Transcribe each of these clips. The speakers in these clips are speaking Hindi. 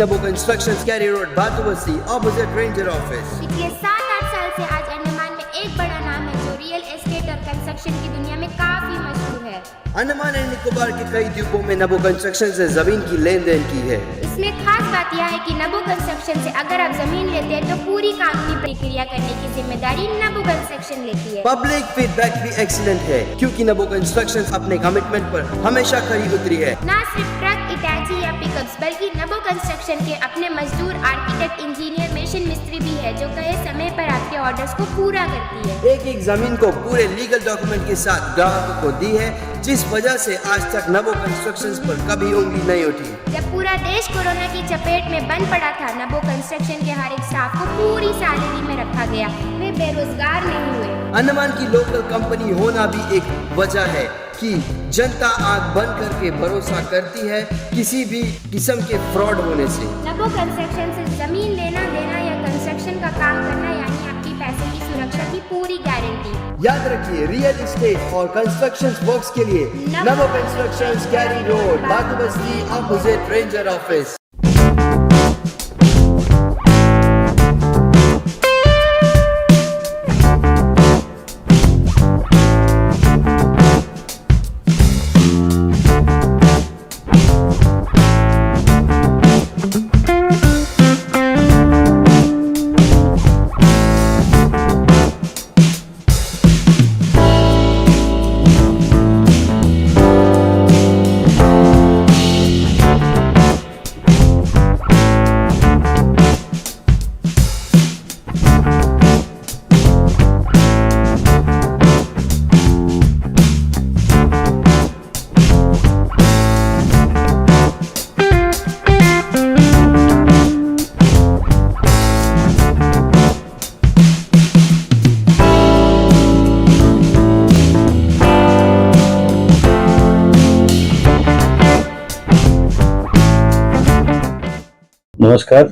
नबो constructions Carey road Batubasti opposite ranger office. पिछले 7-8 साल से आज अंडमान में एक बड़ा नाम है जो रियल एस्टेट और कंस्ट्रक्शन की दुनिया में काफी मशहूर है। अंडमान एंड निकोबार के कई द्वीपों में नबो कंस्ट्रक्शन से जमीन की लेन देन की है। इसमें खास बात यह है कि नबो कंस्ट्रक्शन से अगर आप जमीन लेते हैं तो पूरी कानूनी प्रक्रिया करने की जिम्मेदारी नबो कंस्ट्रक्शन लेती है। पब्लिक फीडबैक भी एक्सीलेंट है क्योंकि नबो कंस्ट्रक्शन अपने कमिटमेंट पर हमेशा खरी उतरी है। न सिर्फ ट्रक, इटाची या पिकअप्स बल्कि नबो कंस्ट्रक्शन के अपने मजदूर, आर्किटेक्ट, इंजीनियर, मशीन मिस्त्री भी है जो कहे समय पर आपके ऑर्डर्स को पूरा करती है। एक जमीन को पूरे लीगल डॉक्यूमेंट के साथ ग्राहकों को दी है, जिस वजह से आज तक नबो कंस्ट्रक्शंस पर कभी उंगली नहीं उठी। जब पूरा देश कोरोना की चपेट में बंद पड़ा था, नबो कंस्ट्रक्शन के हर एक स्टाफ को पूरी सैलरी में रखा गया। वे बेरोजगार नहीं हुए। अंडमान की लोकल कंपनी होना भी एक वजह है कि जनता आंख बंद करके भरोसा करती है किसी भी किस्म के फ्रॉड होने से। नबो कंस्ट्रक्शन से जमीन लेना देना या कंस्ट्रक्शन का काम करना यानी आपकी पैसे की सुरक्षा की पूरी गारंटी। याद रखिए, रियल एस्टेट और कंस्ट्रक्शन वर्क्स के लिए Nabo constructions Carey road Batubasti opposite ranger office. नमस्कार।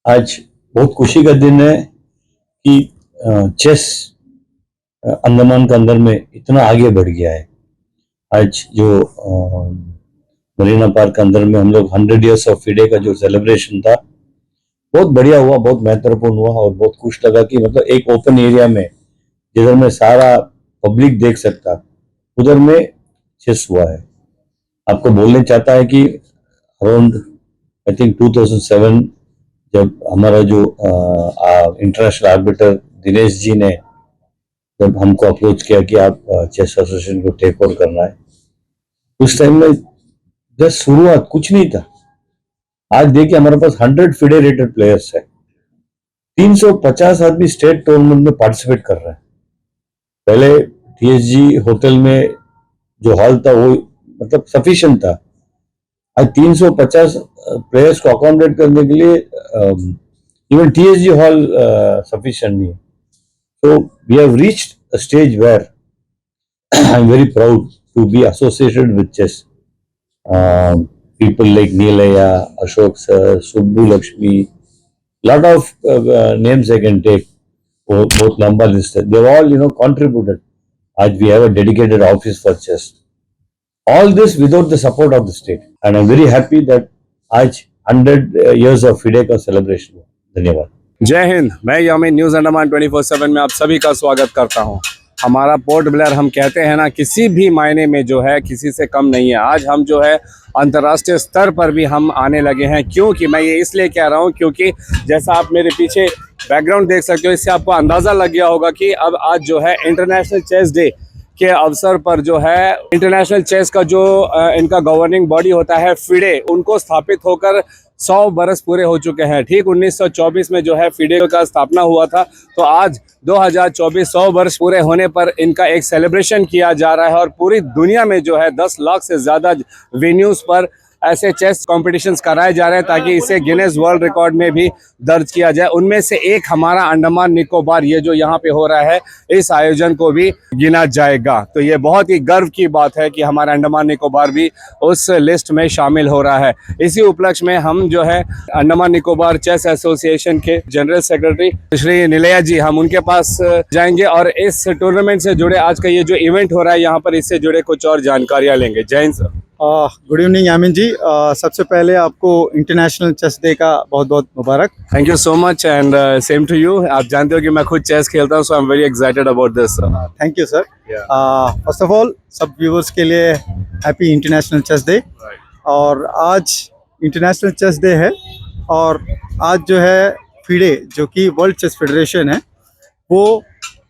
आज बहुत खुशी का दिन है कि चेस अंडमान के अंदर में इतना आगे बढ़ गया है। आज जो मरीना पार्क के अंदर में हम लोग 100 इयर्स ऑफ फिडे का जो सेलिब्रेशन था बहुत बढ़िया हुआ, बहुत महत्वपूर्ण हुआ और बहुत खुश लगा कि मतलब एक ओपन एरिया में जिधर में सारा पब्लिक देख सकता उधर में चेस हुआ है। आपको बोलने चाहता है कि अराउंड आई थिंक 2007 जब हमारा जो इंटरनेशनल आर्बिटर दिनेश जी ने जब हमको अप्रोच किया कि आप चेस एसोसिएशन को टेक ओवर करना है, उस टाइम में जस्ट शुरुआत कुछ नहीं था। आज देखिए हमारे पास 100 फेडरेटेड प्लेयर्स है, 350 आदमी स्टेट टूर्नामेंट में पार्टिसिपेट कर रहे हैं। पहले टीएसजी होटल में जो हॉल था वो मतलब सफिशिएंट था, आज 350 प्लेयर्स को अकोमोडेट करने के लिए इवन टीएसजी हॉल सफिशिएंट नहीं है। So we have reached a stage where I am very proud to be associated with chess. People like Neelaya, Ashok sir, Subbu Lakshmi, lot of names I can take, both number listed. They've all contributed. आज we have a dedicated office for chess. All this without the support of the state, and I'm very happy that आज 100 years of FIDE का celebration हुआ। धन्यवाद। जय हिंद। मैं यामीन न्यूज़ अंडमान 24/7 में आप सभी का स्वागत करता हूं। हमारा पोर्ट ब्लेयर हम कहते हैं ना, किसी भी मायने में जो है किसी से कम नहीं है। आज हम जो है अंतर्राष्ट्रीय स्तर पर भी हम आने लगे हैं। क्योंकि मैं ये इसलिए कह रहा हूं क्योंकि जैसा आप मेरे पीछे बैकग्राउंड देख सकते हो, इससे आपको अंदाज़ा लग गया होगा कि अब आज जो है इंटरनेशनल चेस डे के अवसर पर जो है इंटरनेशनल चेस का जो इनका गवर्निंग बॉडी होता है फिडे, उनको स्थापित होकर 100 बरस पूरे हो चुके हैं। ठीक 1924 में जो है फिडे का स्थापना हुआ था, तो आज 2024 100 वर्ष पूरे होने पर इनका एक सेलिब्रेशन किया जा रहा है और पूरी दुनिया में जो है 10 लाख से ज़्यादा वेन्यूज़ पर ऐसे चेस कॉम्पिटिशन्स कराए जा रहे हैं ताकि इसे गिनेस वर्ल्ड रिकॉर्ड में भी दर्ज किया जाए। उनमें से एक हमारा अंडमान निकोबार ये जो यहाँ पे हो रहा है, इस आयोजन को भी गिना जाएगा। तो ये बहुत ही गर्व की बात है कि हमारा अंडमान निकोबार भी उस लिस्ट में शामिल हो रहा है। इसी उपलक्ष्य में हम जो है अंडमान निकोबार चेस एसोसिएशन के जनरल सेक्रेटरी श्री नीलया जी, हम उनके पास जाएंगे और इस टूर्नामेंट से जुड़े आज का ये जो इवेंट हो रहा है यहाँ पर, इससे जुड़े कुछ और जानकारियाँ लेंगे। जय हिंद sir. Good evening Yamin ji. सबसे पहले आपको इंटरनेशनल चेस डे का बहुत बहुत मुबारक। Thank you so much and same to you. आप जानते हो कि मैं खुद चेस खेलता हूँ, so I am very excited about this. Thank you sir. First of all सब व्यूवर्स के लिए हैप्पी इंटरनेशनल चेस डे। और आज इंटरनेशनल चेस डे है और आज जो है फीडे जो कि वर्ल्ड चेस फेडरेशन है वो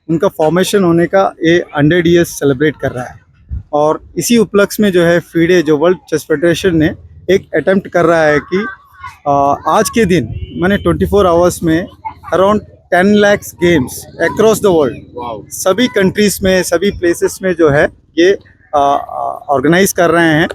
उनका फॉर्मेशन होने का ये 100 ईयर्स सेलिब्रेट कर रहा है। और इसी उपलक्ष्य में जो है फीडे जो वर्ल्ड चेस फेडरेशन ने एक अटेम्प्ट कर रहा है कि आज के दिन माने 24 आवर्स में around 10 lakh games across the world सभी कंट्रीज़ में सभी प्लेसेस में जो है ये ऑर्गेनाइज कर रहे हैं।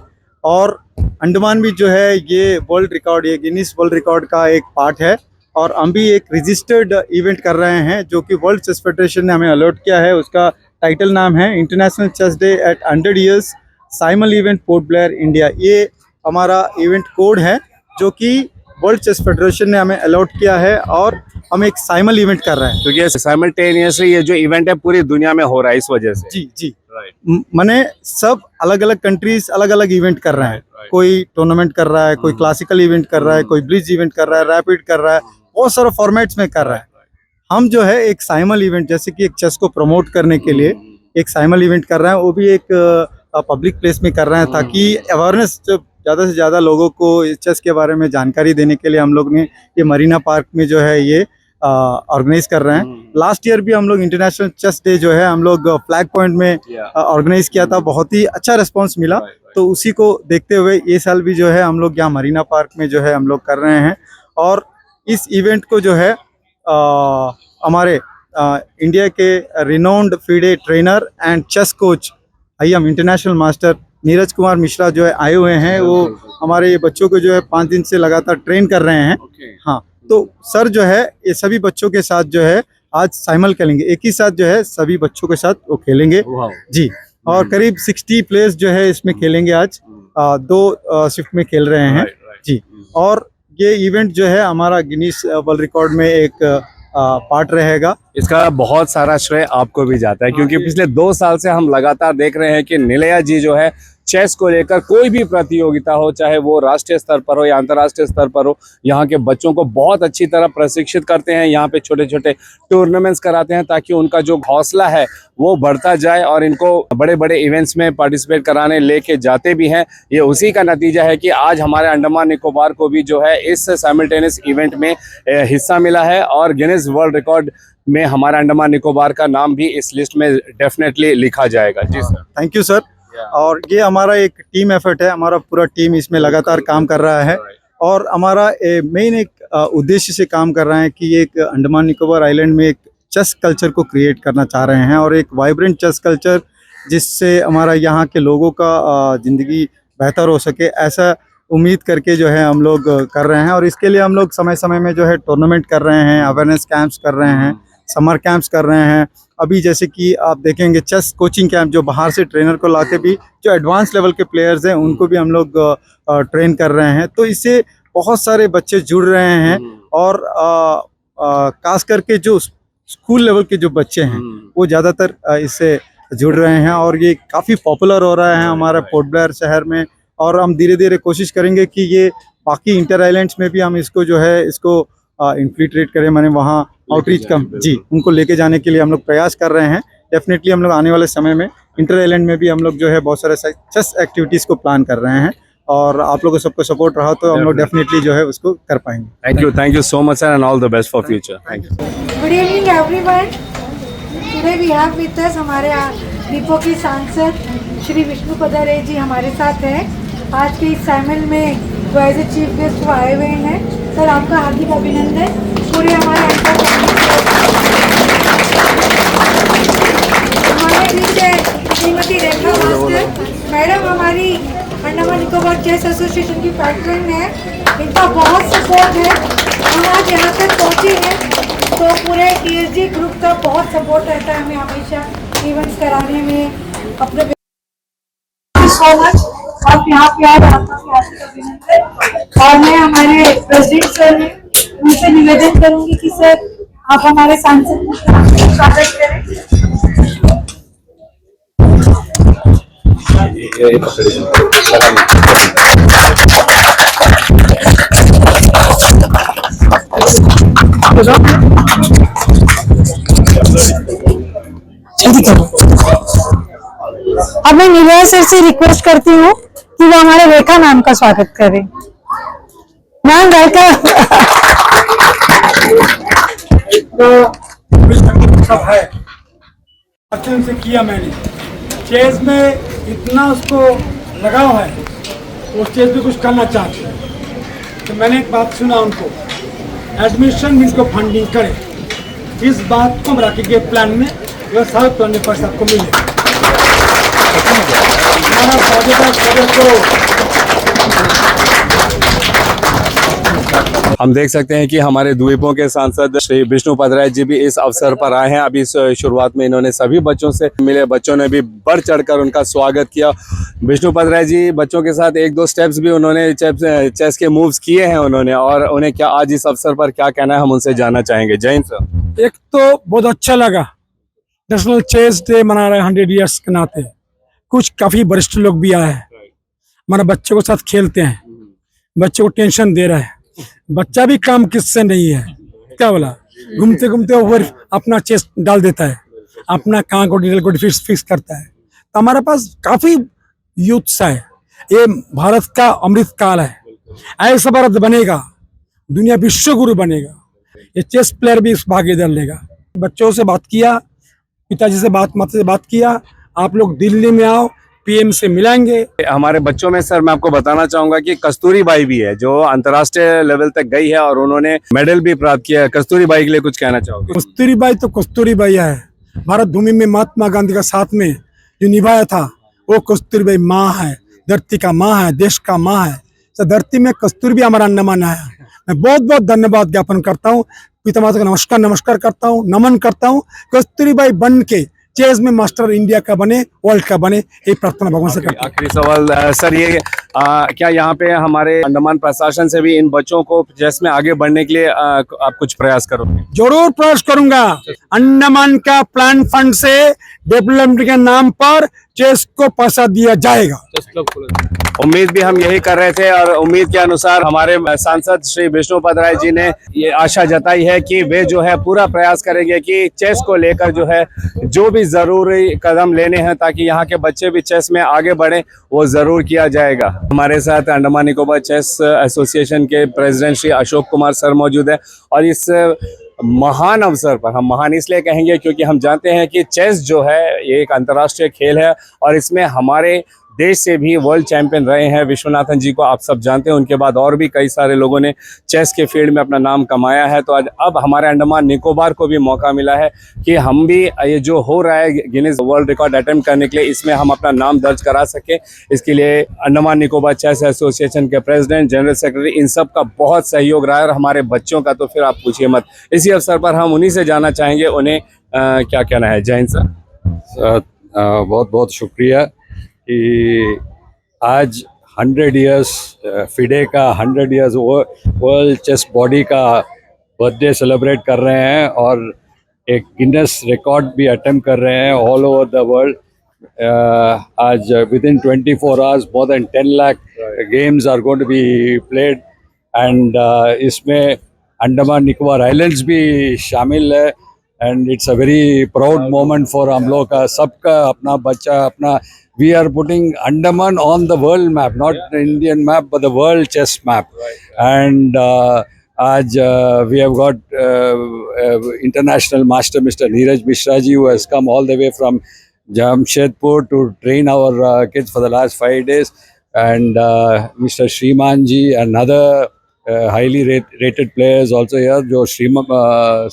और अंडमान भी जो है ये वर्ल्ड रिकॉर्ड, ये गिनीज वर्ल्ड रिकॉर्ड का एक पार्ट है। और हम भी एक रजिस्टर्ड इवेंट कर रहे हैं जो कि वर्ल्ड चेस फेडरेशन ने हमें अलॉट किया है। उसका टाइटल नाम है international chess day at 100 years simul event Port Blair India. ये हमारा इवेंट कोड है जो कि वर्ल्ड चेस फेडरेशन ने हमें अलॉट किया है और हम एक साइमल इवेंट कर रहे हैं क्योंकि साइमल्टेनियसली ये जो इवेंट है पूरी दुनिया में हो रहा है इस वजह से। जी जी माने सब अलग अलग कंट्रीज अलग अलग इवेंट कर रहे हैं। कोई टूर्नामेंट कर रहा है, कोई क्लासिकल इवेंट कर रहा है, कोई ब्रिज इवेंट कर रहा है, रैपिड कर रहा है, बहुत सारे फॉर्मेट्स में कर रहा है। हम जो है एक साइमल इवेंट जैसे कि एक चेस को प्रमोट करने के लिए एक साइमल इवेंट कर रहे हैं, वो भी एक पब्लिक प्लेस में कर रहे हैं ताकि अवेयरनेस ज़्यादा से ज़्यादा लोगों को चेस के बारे में जानकारी देने के लिए हम लोग ने ये मरीना पार्क में जो है ये ऑर्गेनाइज कर रहे हैं। लास्ट ईयर भी हम लोग इंटरनेशनल चेस डे जो है हम लोग फ्लैग पॉइंट में ऑर्गेनाइज किया था, बहुत ही अच्छा रिस्पॉन्स मिला। तो उसी को देखते हुए ये साल भी जो है हम लोग यहाँ मरीना पार्क में जो है हम लोग कर रहे हैं। और इस इवेंट को जो है हमारे इंडिया के renowned FIDE trainer and chess coach IM international master Neeraj Kumar Mishra जो है आए हुए हैं। वो हमारे ये बच्चों को जो है 5 दिन से लगातार ट्रेन कर रहे हैं। हाँ, तो सर जो है ये सभी बच्चों के साथ जो है आज साइमल खेलेंगे, एक ही साथ जो है सभी बच्चों के साथ वो खेलेंगे जी। और करीब 60 प्लेयर्स जो है इसमें खेलेंगे आज, 2 शिफ्ट में खेल रहे हैं जी। और ये इवेंट जो है हमारा गिनीज वर्ल्ड रिकॉर्ड में एक पार्ट रहेगा। इसका बहुत सारा श्रेय आपको भी जाता है क्योंकि पिछले 2 साल से हम लगातार देख रहे हैं कि निलया जी जो है चेस को लेकर कोई भी प्रतियोगिता हो, चाहे वो राष्ट्रीय स्तर पर हो या अंतर्राष्ट्रीय स्तर पर हो, यहाँ के बच्चों को बहुत अच्छी तरह प्रशिक्षित करते हैं। यहाँ पे छोटे छोटे टूर्नामेंट्स कराते हैं ताकि उनका जो हौसला है वो बढ़ता जाए और इनको बड़े बड़े इवेंट्स में पार्टिसिपेट कराने लेके जाते भी हैं। ये उसी का नतीजा है कि आज हमारे अंडमान निकोबार को भी जो है इस साइमल्टेनियस इवेंट में हिस्सा मिला है और गिनीज वर्ल्ड रिकॉर्ड में हमारा अंडमान निकोबार का नाम भी इस लिस्ट में डेफिनेटली लिखा जाएगा। जी सर, थैंक यू सर। और ये हमारा एक टीम एफर्ट है, हमारा पूरा टीम इसमें लगातार काम कर रहा है। और हमारा मेन एक उद्देश्य से काम कर रहे हैं कि एक अंडमान निकोबार आइलैंड में एक चेस कल्चर को क्रिएट करना चाह रहे हैं और एक वाइब्रेंट चेस कल्चर जिससे हमारा यहाँ के लोगों का ज़िंदगी बेहतर हो सके, ऐसा उम्मीद करके जो है हम लोग कर रहे हैं। और इसके लिए हम लोग समय समय में जो है टूर्नामेंट कर रहे हैं, अवेयरनेस कैंप्स कर रहे हैं, समर कैंप्स कर रहे हैं। अभी जैसे कि आप देखेंगे चेस कोचिंग कैंप जो बाहर से ट्रेनर को लाके भी जो एडवांस लेवल के प्लेयर्स हैं उनको भी हम लोग ट्रेन कर रहे हैं। तो इससे बहुत सारे बच्चे जुड़ रहे हैं और खास करके जो स्कूल लेवल के जो बच्चे हैं वो ज़्यादातर इससे जुड़ रहे हैं और ये काफ़ी पॉपुलर हो रहा है हमारा पोर्ट ब्लेयर शहर में। और हम धीरे धीरे कोशिश करेंगे कि ये बाकी इंटर आइलैंड्स में भी हम इसको जो है इसको इन्फिल्ट्रेट करें, माने वहाँ आउटरीच कम जी उनको लेके जाने के लिए हम लोग प्रयास कर रहे हैं। डेफिनेटली हम लोग आने वाले समय में इंटर आइलैंड में भी हम लोग जो है बहुत सारे चेस एक्टिविटीज़ को प्लान कर रहे हैं और आप लोगों को सबको सपोर्ट रहा तो हम लोग डेफिनेटली जो है उसको कर पाएंगे। Thank you so much sir and all the best for future. Thank you. Good evening everyone. Today we have with us हमारे दीपो के सांसद श्री विष्णु पदारे जी हमारे साथ हैं। आज के इस साइमल में वो एज ए चीफ गेस्ट आए हुए हैं। सर आपका हार्दिक अभिनंदन। पूरे हमारे बीच है श्रीमती रेखा मास्टर मैडम, हमारी अंडमान निकोबार चेस एसोसिएशन की पैट्रन है, इनका बहुत सपोर्ट है। हम आज यहाँ तक पहुँचे हैं तो पूरे TSG ग्रुप का बहुत सपोर्ट रहता है हमें हमेशा इवेंट्स कराने में अपने सो मच। आप यहाँ पे आए आपका हार्दिक अभिनंदन। और मैं हमारे प्रेसिडेंट सर ने उनसे निवेदन करूंगी कि सर आप हमारे सांसद को स्वागत करें। ये अब मैं निर्भया सर से रिक्वेस्ट करती हूँ कि वो हमारे रेखा मैम का स्वागत करें। Ma'am welcome. सब है अच्छे से किया मैंने। चेस में इतना उसको लगाव है, वो चेस में कुछ करना चाहते हैं। तो मैंने एक बात सुना उनको, एडमिशन भी इसको फंडिंग करे, इस बात को रखी गए प्लान में, वह 100% आपको मिले। हमारा प्रोजेक्ट को हम देख सकते हैं कि हमारे द्वीपों के सांसद श्री विष्णु पदराय जी भी इस अवसर पर आए हैं। अभी इस शुरुआत में इन्होंने सभी बच्चों से मिले, बच्चों ने भी बढ़ चढ़कर उनका स्वागत किया। विष्णु पदराय जी बच्चों के साथ एक दो स्टेप्स भी उन्होंने चेस के मूव्स किए हैं उन्होंने, और उन्हें क्या आज इस अवसर पर क्या कहना है हम उनसे जानना चाहेंगे। जय हिंद सर। एक तो बहुत अच्छा लगा, नेशनल चेस डे मना रहे 100 ईयर्स के नाते। कुछ काफी वरिष्ठ लोग भी आए हैं, हमारे बच्चों के साथ खेलते हैं, बच्चे को टेंशन दे रहे हैं। बच्चा भी काम किससे नहीं है, क्या बोला, घूमते घूमते ओवर अपना चेस डाल देता है, अपना कहाँ को डिटेल को फिक्स करता है। तो हमारे पास काफी यूथ्स है, ये भारत का अमृत काल है। ऐसा भारत बनेगा, दुनिया विश्व गुरु बनेगा, ये चेस प्लेयर भी इस भागीदार लेगा। बच्चों से बात किया, पिताजी से माता से बात किया, आप लोग दिल्ली में आओ, पीएम से मिलेंगे। हमारे बच्चों में सर मैं आपको बताना चाहूंगा कि कस्तूरी बाई भी है जो अंतर्राष्ट्रीय लेवल तक गई है और उन्होंने मेडल भी प्राप्त किया है। कस्तूरी बाई के लिए कुछ कहना चाहोगे? कस्तूरी बाई तो कस्तूरी बाई है, भारत भूमि में महात्मा गांधी का साथ में जो निभाया था वो कस्तूरी बाई माँ है, धरती का माँ है, देश का माँ है। तो धरती में कस्तूरी भी हमारा अन्नमान है। मैं बहुत बहुत धन्यवाद ज्ञापन करता हूँ, पिता माता को नमस्कार करता हूँ, नमन करता हूँ। कस्तूरी बाई बन के चेस में मास्टर इंडिया का बने, वर्ल्ड का बने, ये प्रार्थना भगवान से करता हूं। आखिरी सवाल सर, ये क्या यहाँ पे हमारे अंडमान प्रशासन से भी इन बच्चों को चेस में आगे बढ़ने के लिए आप कुछ प्रयास करोगे? जरूर प्रयास करूंगा। अंडमान का प्लान फंड से डेवलपमेंट के नाम पर चेस को पैसा दिया जाएगा। उम्मीद भी हम यही कर रहे थे और उम्मीद के अनुसार हमारे सांसद श्री विष्णु पदराय जी ने ये आशा जताई है कि वे जो है पूरा प्रयास करेंगे कि चेस को लेकर जो है जो भी जरूरी कदम लेने हैं ताकि यहाँ के बच्चे भी चेस में आगे बढ़े, वो जरूर किया जाएगा। हमारे साथ अंडमान निकोबार चेस एसोसिएशन के प्रेसिडेंट श्री अशोक कुमार सर मौजूद है और इस महान अवसर पर, हम महान इसलिए कहेंगे क्योंकि हम जानते हैं कि चेस जो है ये एक अंतर्राष्ट्रीय खेल है और इसमें हमारे देश से भी वर्ल्ड चैंपियन रहे हैं विश्वनाथन जी को आप सब जानते हैं। उनके बाद और भी कई सारे लोगों ने चेस के फील्ड में अपना नाम कमाया है। तो आज अब हमारे अंडमान निकोबार को भी मौका मिला है कि हम भी ये जो हो रहा है गिनीज वर्ल्ड रिकॉर्ड अटेम्प्ट करने के लिए, इसमें हम अपना नाम दर्ज करा सकें। इसके लिए अंडमान निकोबार चेस एसोसिएशन के प्रेसिडेंट, जनरल सेक्रेटरी, इन सब का बहुत सहयोग रहा है और हमारे बच्चों का तो फिर आप पूछिए मत। इसी अवसर पर हम उन्हीं से जानना चाहेंगे उन्हें क्या कहना है। जय हिंद सर। बहुत बहुत शुक्रिया कि आज 100 इयर्स फिडे का 100 इयर्स वर्ल्ड चेस बॉडी का बर्थडे सेलिब्रेट कर रहे हैं और एक गिनेस रिकॉर्ड भी अटेम्प्ट कर रहे हैं ऑल ओवर द वर्ल्ड। आज within 24 hours more than 10 lakh games are going to be played and इसमें अंडमान निकोबार आइलैंड्स भी शामिल है and it's a very proud moment for हम लोग का, सबका अपना बच्चा अपना। We are putting Andaman on the world map, not the Indian map, but the world chess map. And आज we have got international master Mr. Neeraj Mishra ji, who has come all the way from Jamshedpur to train our kids for the last 5 days. And Mr. Shriman ji, another highly rated players also here, जो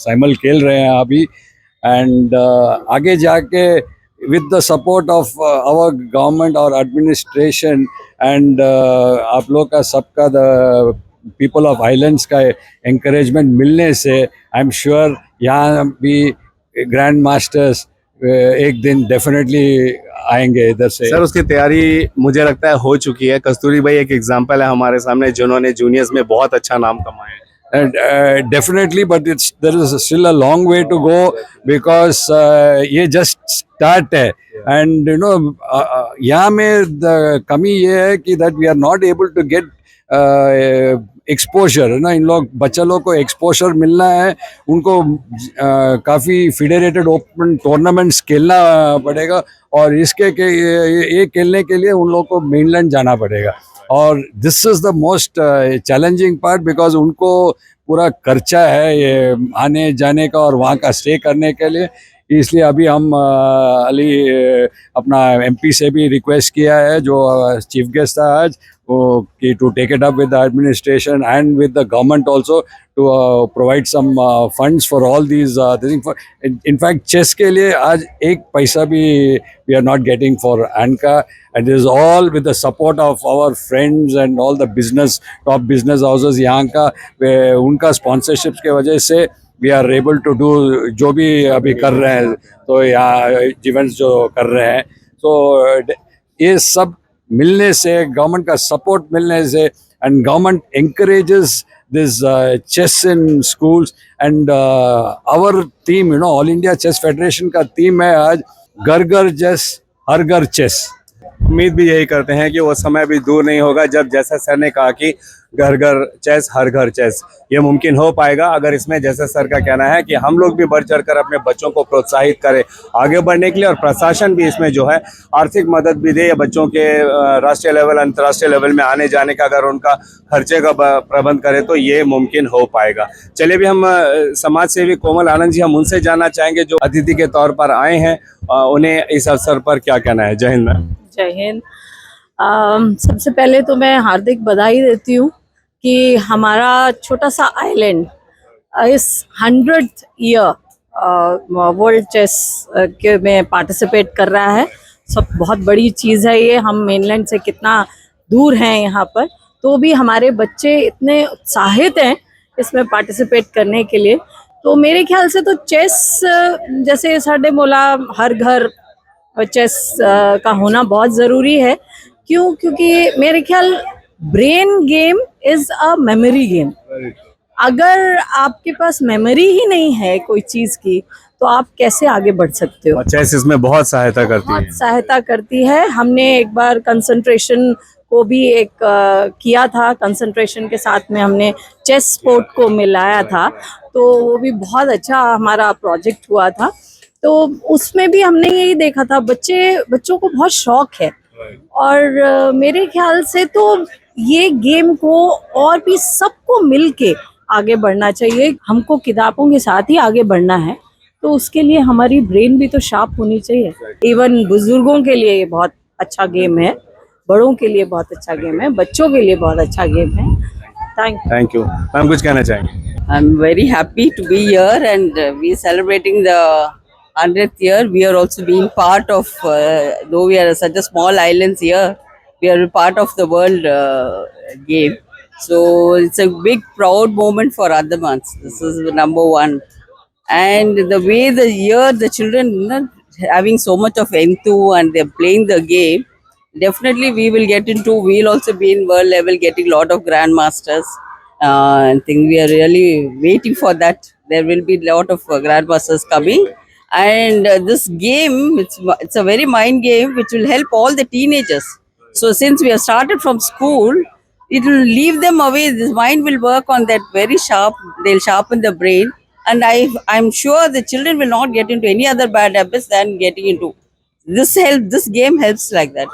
साइमल खेल रहे हैं अभी। And आगे जाके with the support of our government or administration and आप लोग का सबका the people of islands का encouragement मिलने से I'm sure यहाँ भी ग्रैंड मास्टर्स एक दिन डेफिनेटली आएंगे इधर से। सर उसकी तैयारी मुझे लगता है हो चुकी है। कस्तूरी बाई एक एग्जांपल है हमारे सामने जिन्होंने जूनियर्स में बहुत अच्छा नाम कमाया है। definitely, but there is still a long way to go because ये just start है, and you know यहाँ में the कमी ये है कि that we are not able to get exposure है ना, इन लोग बच्चा लोग को एक्सपोजर मिलना है, उनको काफ़ी फेडरेटेड ओपन टूर्नामेंट्स खेलना पड़ेगा, और इसके के ये खेलने के लिए उन लोग को मेनलैंड जाना पड़ेगा, और this is the most challenging part because उनको पूरा खर्चा है ये आने जाने का और वहाँ का स्टे करने के लिए। इसलिए अभी हम अली अपना एमपी से भी रिक्वेस्ट किया है, जो चीफ गेस्ट था आज, वो कि to take it up with the administration and with the government also to provide some funds for all these thing. In fact chess के लिए आज एक पैसा भी we are not getting for एंका, and is all with the support of our friends and all the business top business houses यहाँ का, उनका स्पॉन्सरशिप्स के वजह से we are able to do जो भी अभी कर रहे हैं, तो यहाँ इवेंट्स जो कर रहे हैं, तो ये सब मिलने से, गवर्नमेंट का सपोर्ट मिलने से, and government encourages this chess in schools, and our team, you know, all India chess federation का टीम है आज घर घर चेस हर घर चेस। उम्मीद भी यही करते हैं कि वो समय भी दूर नहीं होगा जब जैसा सर ने कहा कि घर घर चेस हर घर चेस, ये मुमकिन हो पाएगा अगर इसमें जैसे सर का कहना है कि हम लोग भी बढ़ चढ़ कर अपने बच्चों को प्रोत्साहित करें आगे बढ़ने के लिए, और प्रशासन भी इसमें जो है आर्थिक मदद भी दे, या बच्चों के राष्ट्रीय लेवल अंतर्राष्ट्रीय लेवल में आने जाने का अगर उनका खर्चे का प्रबंध करें तो ये मुमकिन हो पाएगा। चलिए भी हम समाज सेवी कोमल आनंद जी, हम उनसे जानना चाहेंगे जो अतिथि के तौर पर आए हैं, उन्हें इस अवसर पर क्या कहना है। जय हिंद मैम। जय हिंद। सबसे पहले तो मैं हार्दिक बधाई देती हूँ कि हमारा छोटा सा आइलैंड इस 100th ईयर वर्ल्ड चेस के में पार्टिसिपेट कर रहा है। सब बहुत बड़ी चीज़ है ये। हम मेनलैंड से कितना दूर हैं यहाँ पर, तो भी हमारे बच्चे इतने उत्साहित हैं इसमें पार्टिसिपेट करने के लिए। तो मेरे ख्याल से तो चेस, जैसे साढ़े मोला हर घर चेस का होना बहुत ज़रूरी है। क्यों? क्योंकि मेरे ख्याल brain game is a memory game. अगर आपके पास मेमोरी ही नहीं है कोई चीज़ की, तो आप कैसे आगे बढ़ सकते हो? चेस इसमें बहुत सहायता करती है। बहुत सहायता करती है। हमने एक बार कंसंट्रेशन को भी एक किया था, कंसंट्रेशन के साथ में हमने चेस स्पोर्ट को मिलाया था, तो वो भी बहुत अच्छा हमारा प्रोजेक्ट हुआ था। तो उसमें भी हमने यही देखा था, बच्चों को बहुत शौक है, और मेरे ख्याल से तो ये गेम को और भी सबको मिलके आगे बढ़ना चाहिए। हमको किताबों के साथ ही आगे बढ़ना है, तो उसके लिए हमारी ब्रेन भी तो शार्प होनी चाहिए। इवन बुजुर्गों के लिए ये बहुत अच्छा गेम है, बड़ों के लिए बहुत अच्छा गेम है, बच्चों के लिए बहुत अच्छा गेम है। Thank you ma'am. कुछ कहना चाहेंगे? I'm very happy to be here, and we celebrating the 100th year. We are also being part of, though we are such a small islands here, we are a part of the world game. So it's a big proud moment for Andamans. This is the number one. And the way the year the children, you know, having so much of enthu and they're playing the game, definitely we will get into, we'll also be in world level getting lot of grandmasters. I think we are really waiting for that. There will be lot of grandmasters coming. And this game, it's a very mind game which will help all the teenagers. So since we have started from school, it will leave them away. This mind will work on that very sharp. They'll sharpen the brain, and I'm sure the children will not get into any other bad habits than getting into this. This game helps like that.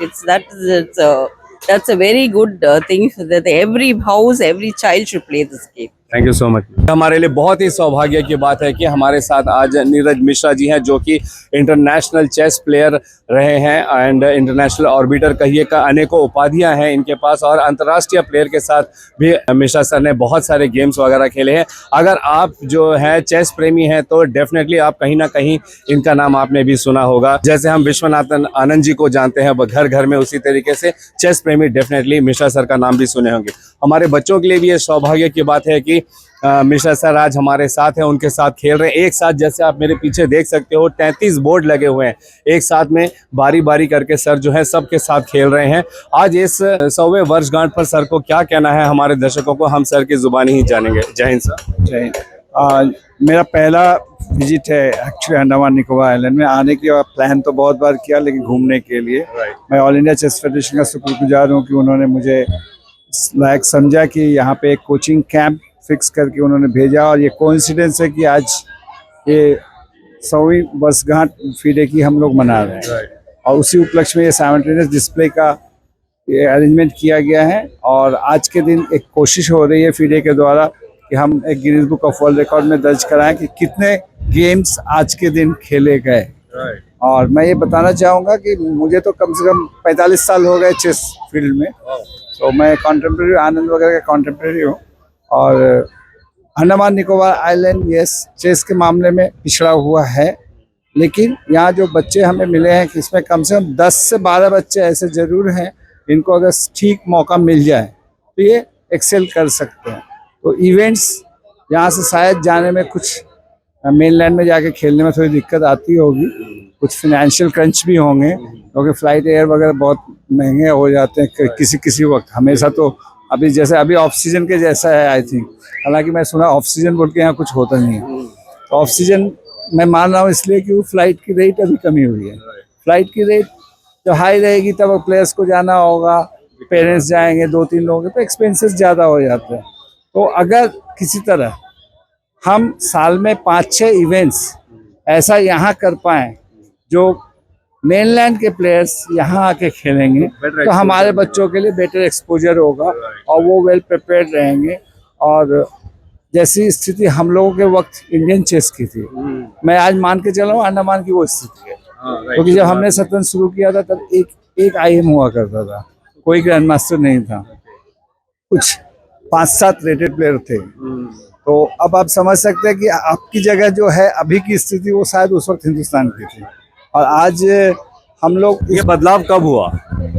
That's a very good thing that every house, every child should play this game. Thank you so much. हमारे लिए बहुत ही सौभाग्य की बात है कि हमारे साथ आज नीरज मिश्रा जी हैं, जो कि इंटरनेशनल चेस प्लेयर रहे हैं, एंड इंटरनेशनल ऑर्बिटर कहिए का अनेकों उपाधियां हैं इनके पास, और अंतर्राष्ट्रीय प्लेयर के साथ भी मिश्रा सर ने बहुत सारे गेम्स वगैरह खेले हैं। अगर आप जो है चेस प्रेमी हैं तो डेफिनेटली आप कहीं ना कहीं इनका नाम आपने भी सुना होगा। जैसे हम विश्वनाथन आनंद जी को जानते हैं घर घर में, उसी तरीके से चेस प्रेमी डेफिनेटली मिश्रा सर का नाम भी सुने होंगे। हमारे बच्चों के लिए भी ये सौभाग्य की बात है कि मिश्रा सर आज हमारे साथ हैं, उनके साथ खेल रहे हैं एक साथ। जैसे आप मेरे पीछे देख सकते हो 33 बोर्ड लगे हुए हैं, एक साथ में बारी बारी करके सर जो है सबके साथ खेल रहे हैं। आज इस 100वें वर्षगांठ पर सर को क्या कहना है हमारे दर्शकों को, हम सर की जुबानी ही जानेंगे। जय हिंद सर। जय हिंद। मेरा पहला विजिट है एक्चुअली अंडमान निकोबार आइलैंड में। आने की प्लान तो बहुत बार किया, लेकिन घूमने के लिए मैं ऑल इंडिया चेस फेडरेशन का शुक्रगुजार हूँ कि उन्होंने मुझे लायक समझा कि यहाँ पे एक कोचिंग कैंप फिक्स करके उन्होंने भेजा। और ये कोइंसिडेंस है कि आज ये 100वीं वर्षगांठ फीडे की हम लोग मना रहे हैं और उसी उपलक्ष्य में ये साइमल्टेनियस डिस्प्ले का ये अरेंजमेंट किया गया है। और आज के दिन एक कोशिश हो रही है फीडे के द्वारा कि हम एक Guinness book of world record में दर्ज कराएं कि कितने गेम्स आज के दिन खेले गए। और मैं ये बताना चाहूँगा कि मुझे तो कम से कम 45 साल हो गए चेस फील्ड में, तो मैं कॉन्टेम्प्रेरी आनंद वगैरह का कॉन्टेम्प्रेरी हूँ। और Andaman Nicobar island yes chess के मामले में पिछड़ा हुआ है, लेकिन यहाँ जो बच्चे हमें मिले हैं कि इसमें कम से कम 10 से 12 बच्चे ऐसे ज़रूर हैं इनको अगर ठीक मौका मिल जाए तो ये एक्सेल कर सकते हैं। तो इवेंट्स यहाँ से शायद जाने में कुछ मेनलैंड में जाके खेलने में थोड़ी दिक्कत आती होगी, कुछ फिनेंशियल क्रंच भी होंगे क्योंकि फ्लाइट एयर वगैरह बहुत महंगे हो जाते हैं किसी वक्त। हमेशा तो अभी जैसे अभी ऑफ सीजन के जैसा है आई थिंक, हालांकि मैं सुना ऑफ सीजन बोल के यहाँ कुछ होता नहीं है। तो ऑफ सीजन मैं मान रहा हूँ इसलिए कि वो फ्लाइट की रेट अभी कमी हुई है। फ्लाइट की रेट जब हाई रहेगी तब प्लेयर्स को जाना होगा, पेरेंट्स जाएंगे, 2-3 लोग, तो एक्सपेंसेस ज़्यादा हो जाते हैं। तो अगर किसी तरह हम साल में 5-6 इवेंट्स ऐसा यहाँ कर पाएँ जो मेनलैंड के प्लेयर्स यहाँ आके खेलेंगे तो हमारे बच्चों के लिए बेटर एक्सपोजर होगा और वो वेल प्रिपेयर्ड रहेंगे। और जैसी स्थिति हम लोगों के वक्त इंडियन चेस की थी, मैं आज मान के चला हूँ अंडमान की वो स्थिति है। क्योंकि जब हमने शतरंज शुरू किया था तब एक IM हुआ करता था, कोई ग्रैंड मास्टर नहीं था, कुछ 5-7 रेटेड प्लेयर थे। तो अब आप समझ सकते हैं कि आपकी जगह जो है अभी की स्थिति वो शायद उस वक्त हिंदुस्तान की थी। और आज हम लोग ये बदलाव कब हुआ?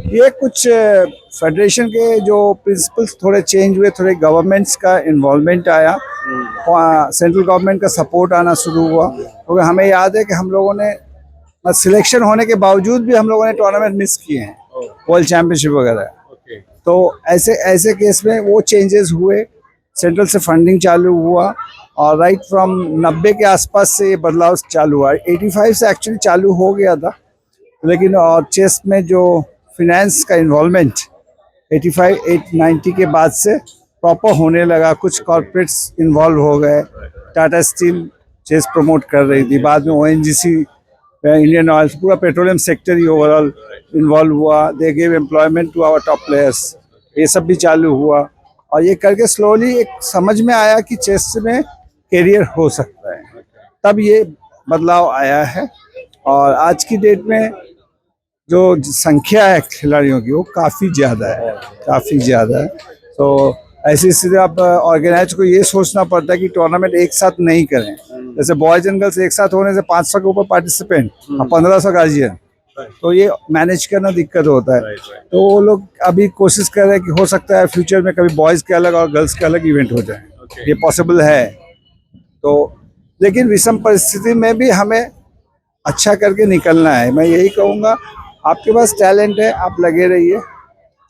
ये कुछ फेडरेशन के जो प्रिंसिपल्स थोड़े चेंज हुए, थोड़े गवर्नमेंट्स का इन्वॉल्वमेंट आया, सेंट्रल गवर्नमेंट का सपोर्ट आना शुरू हुआ। क्योंकि हमें याद है कि हम लोगों ने सिलेक्शन होने के बावजूद भी हम लोगों ने टूर्नामेंट मिस किए हैं, वर्ल्ड चैंपियनशिप वगैरह। तो ऐसे केस में वो चेंजेस हुए, सेंट्रल से फंडिंग चालू हुआ और राइट फ्रॉम 90 के आसपास से ये बदलाव चालू हुआ। 85 से एक्चुअली चालू हो गया था, लेकिन और चेस में जो फिनेंस का इन्वॉल्वमेंट 85-90 के बाद से प्रॉपर होने लगा। कुछ कॉर्पोरेट्स इन्वॉल्व हो गए, टाटा स्टील चेस प्रमोट कर रही थी, बाद में ONGC, इंडियन ऑयल, पूरा पेट्रोलियम सेक्टर ही ओवरऑल इन्वॉल्व हुआ। They give employment to our top players, ये सब भी चालू हुआ। और ये करके स्लोली एक समझ में आया कि चेस में करियर हो सकता है, तब ये बदलाव आया है। और आज की डेट में जो संख्या है खिलाड़ियों की वो काफ़ी ज़्यादा है, तो ऐसी स्थिति आप ऑर्गेनाइज को ये सोचना पड़ता है कि टूर्नामेंट एक साथ नहीं करें। जैसे बॉयज एंड गर्ल्स एक साथ होने से 500 के ऊपर पार्टिसिपेंट और 1500 गार्जियन, तो ये मैनेज करना दिक्कत होता है। तो वो लोग अभी कोशिश कर रहे हैं कि हो सकता है फ्यूचर में कभी बॉयज़ के अलग और गर्ल्स के अलग इवेंट हो जाए, ये पॉसिबल है। तो लेकिन विषम परिस्थिति में भी हमें अच्छा करके निकलना है। मैं यही कहूँगा, आपके पास टैलेंट है, आप लगे रहिए,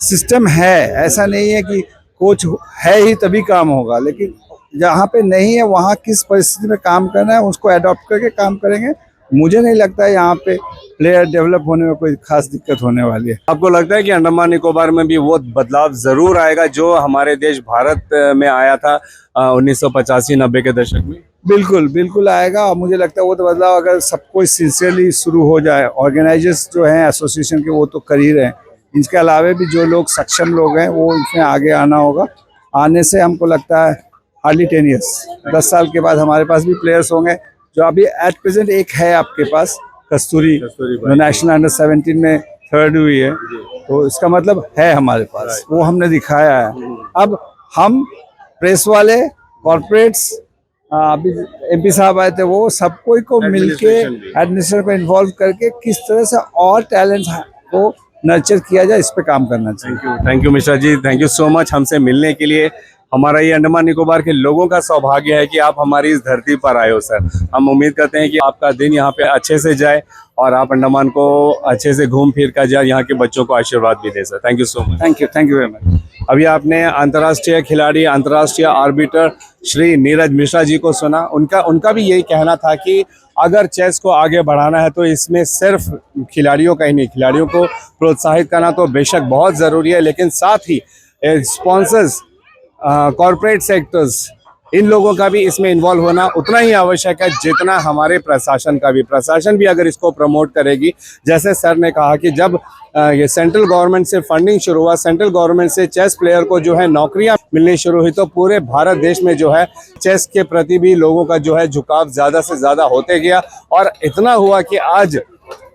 सिस्टम है, ऐसा नहीं है कि कोच है ही तभी काम होगा, लेकिन जहाँ पे नहीं है वहाँ किस परिस्थिति में काम करना है उसको अडॉप्ट करके काम करेंगे। मुझे नहीं लगता है यहाँ पे प्लेयर डेवलप होने में कोई खास दिक्कत होने वाली है। आपको लगता है कि अंडमान निकोबार में भी वो बदलाव जरूर आएगा जो हमारे देश भारत में आया था 1985-90 के दशक में? बिल्कुल आएगा। और मुझे लगता है वो तो बदलाव अगर सब कुछ सिंसियरली शुरू हो जाए, ऑर्गेनाइजर्स जो हैं एसोसिएशन के वो तो कर ही रहे हैं, इनके अलावा भी जो लोग सक्षम लोग हैं वो इसमें आगे आना होगा। आने से हमको लगता है हार्डली 10 ईयर्स, 10 साल के बाद हमारे पास भी प्लेयर्स होंगे। जो अभी एट प्रेजेंट एक है आपके पास कस्तूरी, जो नेशनल अंडर 17 में 3rd हुई है, तो इसका मतलब है हमारे पास, वो हमने दिखाया है। अब हम प्रेस वाले, कॉर्पोरेट्स, अभी MP साहब आए थे, वो सब कोई को मिलके एडमिनिस्ट्रेशन को इन्वॉल्व करके किस तरह से और टैलेंट को नर्चर किया जाए, इस पे काम करना चाहिए। Thank you Mishra ji, thank you so much हमसे मिलने के लिए। हमारा ये अंडमान निकोबार के लोगों का सौभाग्य है कि आप हमारी इस धरती पर आए हो सर। हम उम्मीद करते हैं कि आपका दिन यहाँ पे अच्छे से जाए और आप अंडमान को अच्छे से घूम फिर कर जाए, यहाँ के बच्चों को आशीर्वाद भी दे sir. Thank you so much. Thank you very much. अभी आपने अंतर्राष्ट्रीय खिलाड़ी, अंतर्राष्ट्रीय आर्बिटर श्री नीरज मिश्रा जी को सुना। उनका भी यही कहना था कि अगर चेस को आगे बढ़ाना है तो इसमें सिर्फ खिलाड़ियों का ही नहीं, खिलाड़ियों को प्रोत्साहित करना तो बेशक बहुत ज़रूरी है, लेकिन साथ ही स्पॉन्सर्स, कॉरपोरेट सेक्टर्स, इन लोगों का भी इसमें इन्वॉल्व होना उतना ही आवश्यक है जितना हमारे प्रशासन का भी। प्रशासन भी अगर इसको प्रमोट करेगी, जैसे सर ने कहा कि जब ये सेंट्रल गवर्नमेंट से फंडिंग शुरू हुआ, सेंट्रल गवर्नमेंट से चेस प्लेयर को जो है नौकरियां मिलनी शुरू हुई, तो पूरे भारत देश में जो है चेस के प्रति भी लोगों का जो है झुकाव ज़्यादा से ज़्यादा होते गया और इतना हुआ कि आज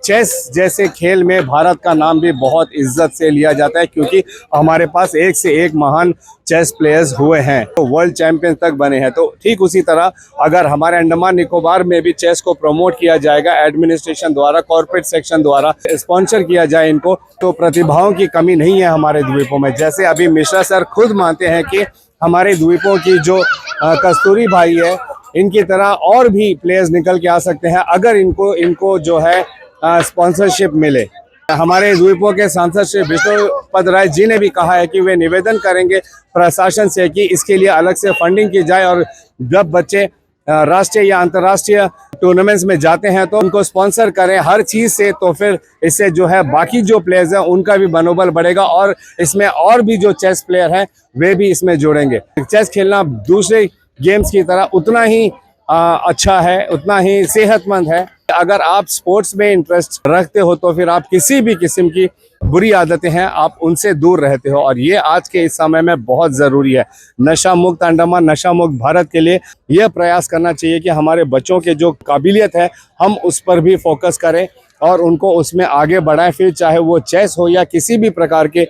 चेस जैसे खेल में भारत का नाम भी बहुत इज्जत से लिया जाता है, क्योंकि हमारे पास एक से एक महान चेस प्लेयर्स हुए हैं, तो वर्ल्ड चैंपियन तक बने हैं। तो ठीक उसी तरह अगर हमारे अंडमान निकोबार में भी चेस को प्रमोट किया जाएगा, एडमिनिस्ट्रेशन द्वारा, कॉर्पोरेट सेक्शन द्वारा स्पॉन्सर किया जाए इनको, तो प्रतिभाओं की कमी नहीं है हमारे द्वीपों में। जैसे अभी मिश्रा सर खुद मानते हैं कि हमारे द्वीपों की जो कस्तूरी भाई है, इनकी तरह और भी प्लेयर्स निकल के आ सकते हैं अगर इनको जो है स्पॉन्सरशिप मिले। हमारे द्वीपों के सांसद श्री विष्णुपद राय जी ने भी कहा है कि वे निवेदन करेंगे प्रशासन से कि इसके लिए अलग से फंडिंग की जाए और जब बच्चे राष्ट्रीय या अंतर्राष्ट्रीय टूर्नामेंट्स में जाते हैं तो उनको स्पॉन्सर करें हर चीज़ से, तो फिर इससे जो है बाकी जो प्लेयर्स हैं उनका भी मनोबल बढ़ेगा और इसमें और भी जो चेस प्लेयर हैं वे भी इसमें जुड़ेंगे। चेस खेलना दूसरे गेम्स की तरह उतना ही अच्छा है, उतना ही सेहतमंद है। अगर आप स्पोर्ट्स में इंटरेस्ट रखते हो तो फिर आप किसी भी किस्म की बुरी आदतें हैं आप उनसे दूर रहते हो, और ये आज के इस समय में बहुत ज़रूरी है। नशा मुक्त अंडमान, नशा मुक्त भारत के लिए यह प्रयास करना चाहिए कि हमारे बच्चों के जो काबिलियत है हम उस पर भी फोकस करें और उनको उसमें आगे बढ़ाएं, फिर चाहे वो चेस हो या किसी भी प्रकार के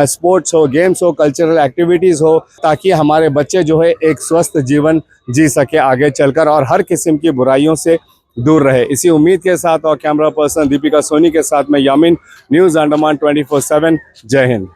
स्पोर्ट्स हो, गेम्स हो, कल्चरल एक्टिविटीज़ हो, ताकि हमारे बच्चे जो है एक स्वस्थ जीवन जी सके आगे चलकर और हर किस्म की बुराइयों से दूर रहे। इसी उम्मीद के साथ और कैमरा पर्सन दीपिका सोनी के साथ मैं यामिन, न्यूज़ अंडमान 24/7। जय हिंद।